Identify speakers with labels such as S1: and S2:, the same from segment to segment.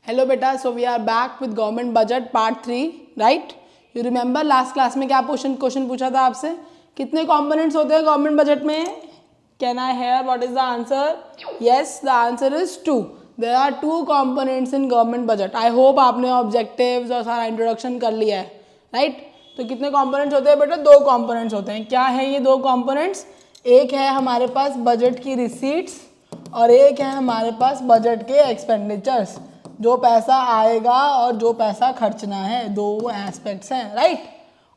S1: Hello बेटा, so we are back with government budget part 3, right? You remember last class में क्या question पूछा था आपसे? कितने कंपोनेंट्स होते हैं गवर्नमेंट बजट में? Can I hear what is the answer? Yes, the answer is 2. There are 2 components in government budget. I hope आपने ऑब्जेक्टिव्स और सारा इंट्रोडक्शन कर लिया है, राइट? तो कितने कंपोनेंट्स होते हैं बेटा? 2 कंपोनेंट्स होते हैं. क्या है ये 2 कंपोनेंट्स? एक है हमारे पास बजट की रिसीट्स और एक है हमारे पास बजट के एक्सपेंडिचर्स. जो पैसा आएगा और जो पैसा खर्चना है, 2 एस्पेक्ट्स हैं, राइट?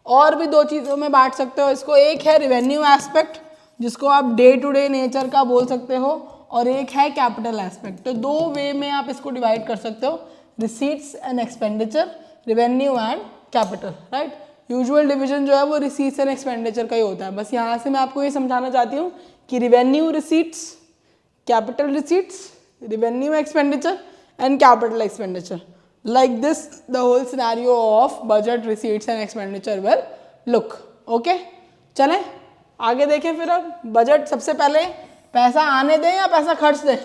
S1: और भी 2 चीज़ों में बांट सकते हो इसको. एक है रिवेन्यू एस्पेक्ट जिसको आप डे टू डे नेचर का बोल सकते हो, और एक है कैपिटल एस्पेक्ट. तो 2 वे में आप इसको डिवाइड कर सकते हो, receipts and expenditure, revenue and capital, right? Usual division जो है वो रिसीट्स एंड एक्सपेंडिचर का ही होता है. बस यहाँ से मैं आपको ये समझाना चाहती हूँ कि revenue receipts, capital receipts, revenue expenditure and capital expenditure. Like this, the whole scenario of budget receipts and expenditure will look. Okay? चलें आगे देखें. फिर अब बजट सबसे पहले पैसा आने दें या पैसा खर्च दें?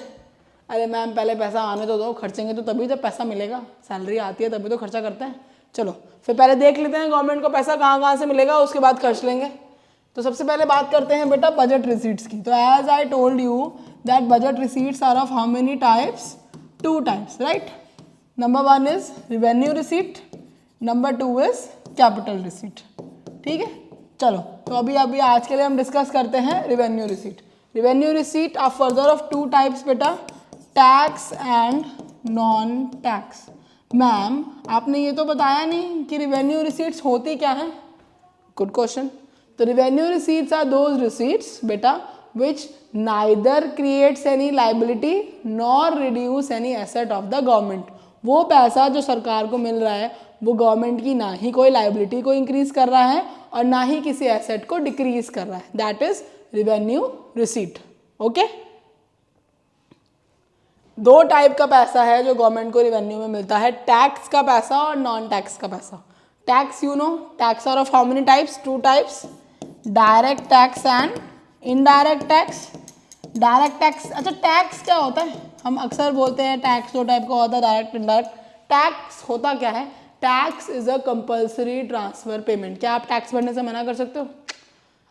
S1: अरे मैम पहले पैसा आने तो दो, खर्चेंगे तो तभी जब पैसा मिलेगा. सैलरी आती है तभी तो खर्चा करते हैं. चलो फिर पहले देख लेते हैं गवर्नमेंट को पैसा कहाँ कहाँ से मिलेगा, उसके बाद खर्च लेंगे. तो सबसे पहले बात करते हैं बेटा बजट रिसीट्स की. तो as I told you that budget receipts are of how many types? 2 types, right? Number 1 is revenue receipt, number 2 is capital receipt. ठीक है, चलो तो अभी आज के लिए हम डिस्कस करते हैं revenue receipt. Revenue receipt are further of 2 types बेटा, tax and non tax. Ma'am आपने ये तो बताया नहीं कि रिवेन्यू रिसीट्स होती क्या है. Good question. तो revenue receipts are those receipts बेटा which neither creates any liability nor reduce any asset of the government. वो पैसा जो सरकार को मिल रहा है वो गवर्नमेंट की ना ही कोई लाइबिलिटी को इंक्रीज कर रहा है और ना ही किसी एसेट को डिक्रीज कर रहा है. That is revenue receipt. Okay, 2 type का पैसा है जो गवर्नमेंट को रिवेन्यू में मिलता है, टैक्स का पैसा और नॉन टैक्स का पैसा. Tax you know, tax are of how many types? 2 types, direct tax and indirect tax. Direct tax, अच्छा टैक्स क्या होता है? हम अक्सर बोलते हैं टैक्स 2 टाइप का होता है, डायरेक्ट इनडायरेक्ट. टैक्स होता क्या है? Tax is a compulsory transfer payment. क्या आप टैक्स भरने से मना कर सकते हो?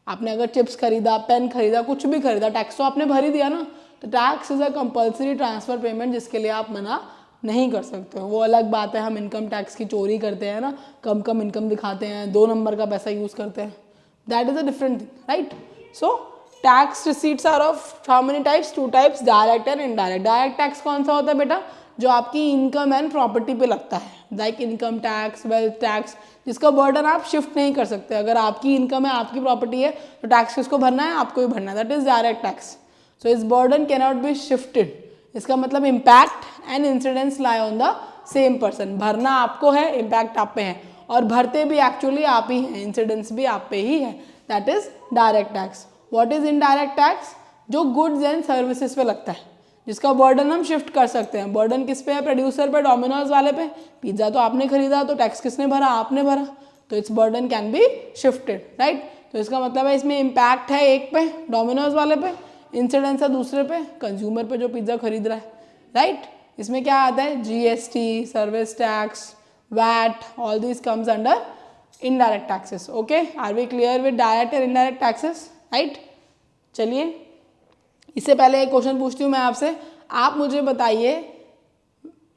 S1: आपने अगर चिप्स खरीदा, पेन खरीदा, कुछ भी खरीदा, टैक्स तो आपने भर ही दिया ना. तो tax is a compulsory transfer payment जिसके लिए आप मना नहीं कर सकते हो. वो अलग बात है, हम इनकम टैक्स की चोरी करते हैं ना, कम इनकम दिखाते हैं, 2 नंबर का पैसा यूज करते हैं. That is a different thing, right? So tax receipts are of how many types? 2 types, direct and indirect. Direct tax कौन सा होता है बेटा? जो आपकी इनकम एंड प्रॉपर्टी पे लगता है, like income tax, wealth tax, जिसका बर्डन आप शिफ्ट नहीं कर सकते. अगर आपकी इनकम है, आपकी प्रॉपर्टी है, तो टैक्स किसको भरना है? आपको ही भरना है. That is direct tax. So इस burden can not be shifted. इसका मतलब impact and incidence lie on the same person. भरना आपको है, इम्पैक्ट आप पे है, और भरते भी एक्चुअली आप ही हैं, इंसिडेंस भी आप पे ही है. That is direct tax. What is indirect tax? जो गुड्स एंड सर्विसेज पे लगता है, जिसका बर्डन हम शिफ्ट कर सकते हैं. बर्डन किस पे है? प्रोड्यूसर पे, डोमिनोज वाले पे. पिज्जा तो आपने खरीदा तो टैक्स किसने भरा? आपने भरा. तो it's burden can be shifted, right? तो इसका मतलब है इसमें इम्पैक्ट है एक पे, डोमिनोज वाले पे, इंसिडेंस है दूसरे पे, कंज्यूमर पे जो पिज्जा खरीद रहा है, राइट? इसमें क्या आता है? GST, service tax, VAT, all these comes under indirect taxes. Okay, are we clear with direct and indirect taxes? Right? चलिए इससे पहले एक क्वेश्चन पूछती हूँ मैं आपसे. आप मुझे बताइए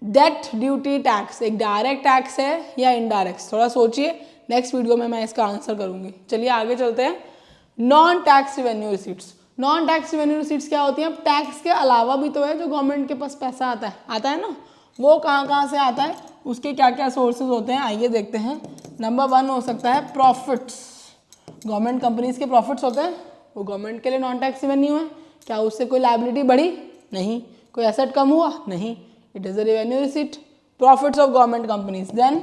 S1: डेट ड्यूटी टैक्स एक डायरेक्ट टैक्स है या इनडायरेक्ट? थोड़ा सोचिए, नेक्स्ट वीडियो में मैं इसका आंसर करूँगी. चलिए आगे चलते हैं. Non tax revenue receipts. Non tax revenue receipts क्या होती हैं? टैक्स के अलावा भी तो है जो गवर्नमेंट के पास पैसा आता है ना. वो कहाँ से आता है, उसके क्या क्या सोर्सेज होते हैं, आइए देखते हैं. नंबर 1 हो सकता है प्रॉफिट्स. गवर्नमेंट कंपनीज के प्रॉफिट्स होते हैं, वो गवर्नमेंट के लिए नॉन टैक्स रेवेन्यू है. क्या उससे कोई लायबिलिटी बढ़ी? नहीं. कोई एसेट कम हुआ? नहीं. It is a revenue receipt. Profits of government companies. Then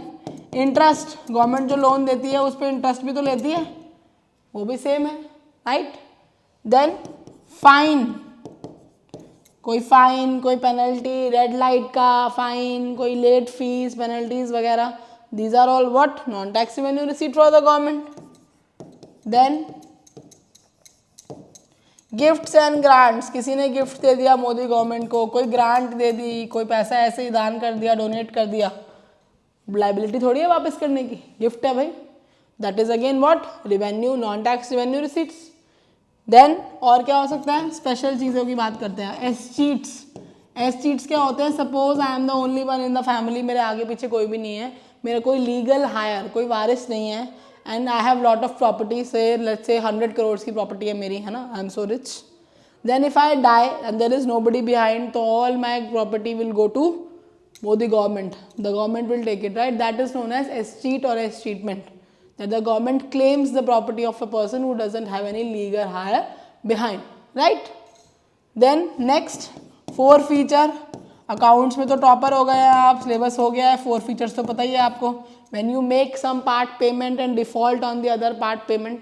S1: interest, government जो लोन देती है उस पर इंटरेस्ट भी तो लेती है, वो भी सेम है, राइट? देन फाइन, कोई फाइन, कोई पेनल्टी, रेड लाइट का फाइन, कोई लेट फीस, पेनल्टीज वगैरह, these are all what? Non tax revenue receipt for the government. Then gifts and grants, किसी ने गिफ्ट दे दिया मोदी गवर्नमेंट को, कोई ग्रांट दे दी, कोई पैसा ऐसे ही दान कर दिया, डोनेट कर दिया, लाइबिलिटी थोड़ी है वापस करने की, गिफ्ट है भाई. That is again what, revenue, non tax revenue receipts. Then और क्या हो सकता है, स्पेशल चीज़ों की बात करते हैं. एस चीट्स क्या होते हैं, suppose I am the only one in the family, मेरे आगे पीछे कोई भी नहीं है, मेरा कोई लीगल हायर, कोई वारिस नहीं है, and I have lot of property, say let's say 100 crore की प्रॉपर्टी है मेरी, है ना, I am so rich. Then if I die and there is nobody behind, तो all my property will go to Modi government. The government will take it, right? That is known as escheat or escheatment. That the government claims the property of a person who doesn't have any legal hire behind, right? Then next, 4 feature. Accounts में तो topper हो गए हैं आप, syllabus हो गया है, 4 features तो पता ही है आपको. When you make some part payment and default on the other part payment,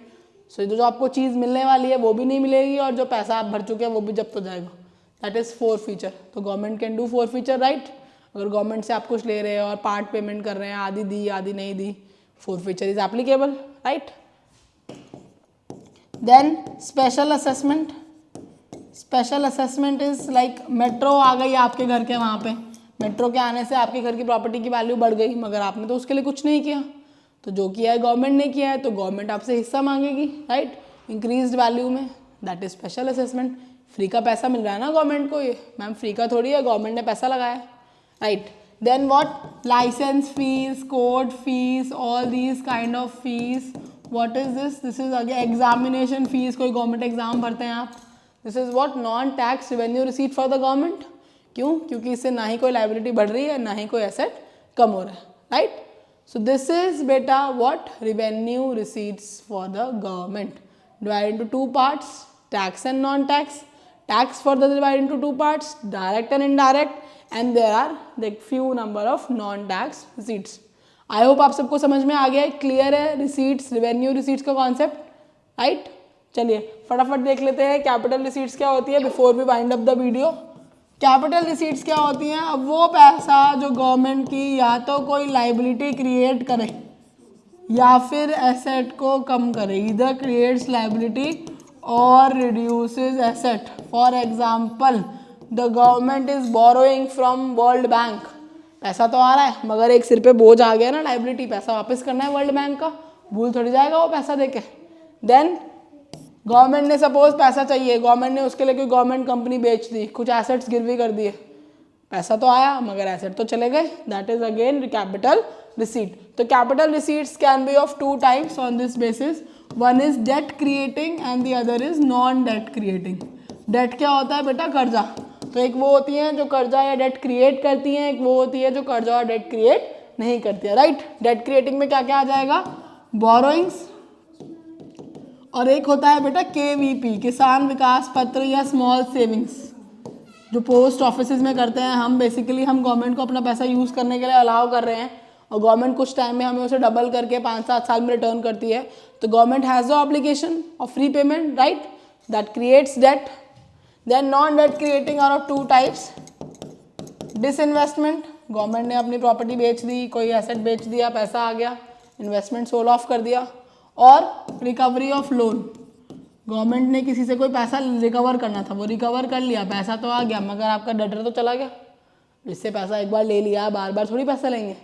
S1: so जो आपको चीज़ मिलने वाली है वो भी नहीं मिलेगी, और जो पैसा आप भर चुके हैं वो भी जब्त हो जाएगा. That is 4 feature. तो government can do 4 feature, right? अगर गवर्नमेंट से आप कुछ ले रहे हैं और पार्ट पेमेंट कर रहे हैं, आधी दी आधी नहीं दी, 4 feature is applicable, right. Then special assessment. Special assessment is like metro आ गई आपके घर के वहाँ पे, मेट्रो के आने से आपके घर की प्रॉपर्टी की वैल्यू बढ़ गई, मगर आपने तो उसके लिए कुछ नहीं किया, तो जो किया है गवर्नमेंट ने किया है, तो गवर्नमेंट आपसे हिस्सा मांगेगी, राइट, इंक्रीज वैल्यू में. That is special assessment. Free का पैसा मिल रहा है ना गवर्नमेंट को, ये मैम फ्री का थोड़ी है, गवर्नमेंट ने पैसा लगाया है, right. Then what, license fees, court fees, all these kind of fees. What is this? This is again examination fees, कोई गवर्नमेंट एग्जाम भरते हैं आप. This is what, non tax revenue receipt for the government. क्यों? क्योंकि इससे ना ही कोई liability बढ़ रही है, ना ही कोई एसेट कम हो रहा है, राइट. सो दिस इज बेटा what, revenue receipts for the government. Divided into 2 parts, tax and non tax. Tax further divided into 2 parts, direct and indirect. And there are the few number of non-tax receipts. I hope आप सबको समझ में आ गया है, clear है receipts, revenue receipts का concept, right. चलिए फटाफट देख लेते हैं कैपिटल रिसीट्स क्या होती है before we wind up the video. Capital receipts क्या होती हैं, अब वो पैसा जो गवर्नमेंट की या तो कोई लाइबिलिटी क्रिएट करे या फिर एसेट को कम करे, इधर क्रिएट्स लाइबिलिटी और reduces asset. For example, the government is borrowing from world bank, पैसा तो आ रहा है मगर एक सिर पे बोझ आ गया ना लाइबिलिटी, पैसा वापस करना है वर्ल्ड बैंक का, भूल थोड़ी जाएगा वो पैसा देके. देन गवर्नमेंट ने सपोज पैसा चाहिए, गवर्नमेंट ने उसके लिए कोई गवर्नमेंट कंपनी बेच दी, कुछ एसेट्स गिरवी कर दिए, पैसा तो आया मगर एसेट तो चले गए. That is again capital receipt. तो capital receipts can be of 2 types on this basis. One is debt creating and the other is non debt creating. Debt क्या होता है बेटा, कर्जा. तो एक वो होती हैं जो कर्जा या डेट क्रिएट करती हैं, एक वो होती है जो कर्जा और डेट क्रिएट नहीं करती है, राइट. डेट क्रिएटिंग में क्या क्या आ जाएगा, बोरोइंग्स, और एक होता है बेटा KVP, किसान विकास पत्र या स्मॉल सेविंग्स, जो पोस्ट ऑफिस में करते हैं हम. बेसिकली हम गवर्नमेंट को अपना पैसा यूज़ करने के लिए अलाउ कर रहे हैं, और गवर्नमेंट कुछ टाइम में हमें उसे डबल करके 5-7 साल में रिटर्न करती है. तो government has the obligation of free payment, right, that creates debt. Then non-debt creating are of 2 types. Disinvestment, government ने अपनी प्रॉपर्टी बेच दी, कोई एसेट बेच दिया, पैसा आ गया, इन्वेस्टमेंट सोल ऑफ कर दिया. और रिकवरी ऑफ लोन, गवर्नमेंट ने किसी से कोई पैसा रिकवर करना था, वो रिकवर कर लिया, पैसा तो आ गया मगर आपका डेटर तो चला गया, जिससे पैसा एक बार ले लिया बार बार थोड़ी पैसा लेंगे,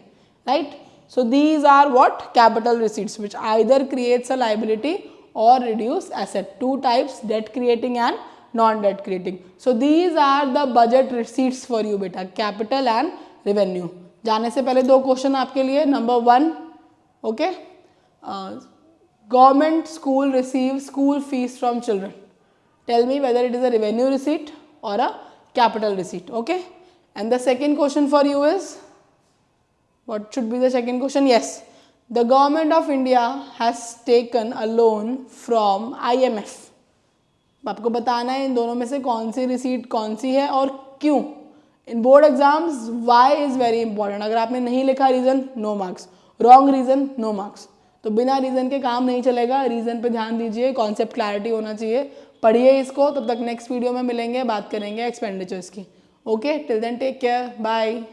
S1: right. So these are what, capital receipts which either creates a liability और reduce asset. 2 types, debt creating and non-debt creating. So these are the budget receipts for you बेटा, capital and revenue. जाने से पहले 2 question आपके लिए. Number 1, okay, government school receive school fees from children. Tell me whether it is a revenue receipt और a capital receipt, okay. And the second question for you is, what should be the second question? Yes, the government of India has taken a loan from IMF. आपको बताना है इन दोनों में से कौन सी receipt कौन सी है और क्यों. In board exams why is very important. अगर आपने नहीं लिखा reason, no marks. Wrong reason, no marks. तो बिना रीजन के काम नहीं चलेगा, रीजन पे ध्यान दीजिए, कॉन्सेप्ट क्लैरिटी होना चाहिए. पढ़िए इसको. तब तक नेक्स्ट वीडियो में मिलेंगे, बात करेंगे एक्सपेंडिचर्स की. Okay, till then take care, bye.